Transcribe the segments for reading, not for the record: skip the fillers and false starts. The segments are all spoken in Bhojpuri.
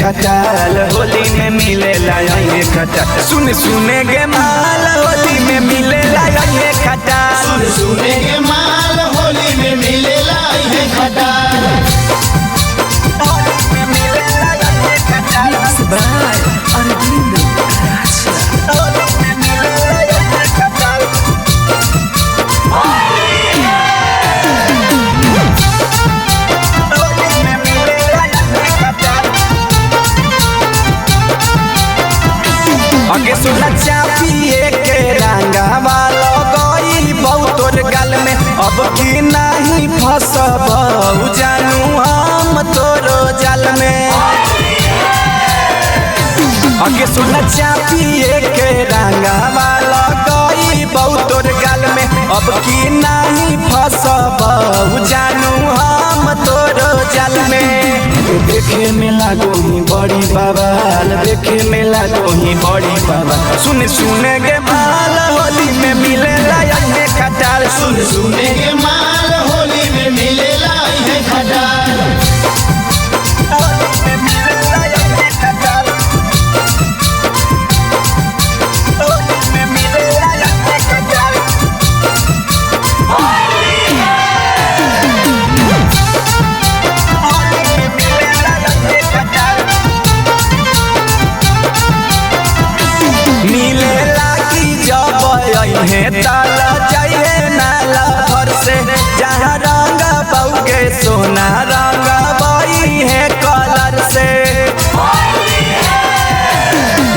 खटाल होली में मिलेला ये खटाल। सुन सुने गे माल होली में मिलेला ये खटाल। सुन सुने गे माल होली में मिलेला ये खटाल। होली में मिलेला ये खटाल। Mixed by Arlindo Gracia. Holi में मिलेला ये खटाल। होली में मिलेला ये खटाल। आगे सुना चापिए के रंगा वाला गई बहु तोर गाल में। अब की नहीं फसब जानू हम तोरो जाल में। आगे सुना चापिए के रंगा वाला गई बहु तोर गाल में। अब की नहीं फसब जानू हम तोरो जाल में। देखे में लागो ही बड़ी बवाल, देखे में लागो ही बड़ी बवाल। सुन सुने गे माल होली में मिलेला ये खटाल। सुन सुने गे माल होली में मिलेला ये खटाल। होली में मिलेला ये खटाल। होली में मिलेला ये खटाल। होली में मिलेला ये खटाल। मिलेला की जब अइहे ताल जाइए नाला भर से। जहाँ रंग बउगे सोना रंग बई है कलर से।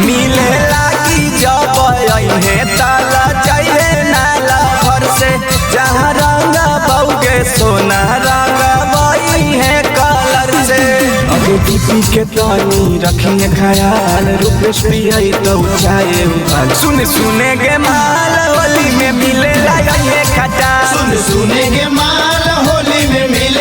मिलेला की जब अइहे ताल जाइए नाला भर से। जहाँ रंग बउगे सोना रंग बई है कलर से। अगे दीपी के तानी रखिए ख्याल, रूपेश पियाई तो चाहे उबाल। सुन सुने गे माल होली में मिलेला ये खटाल। सुन सुने गे माल होली में मिले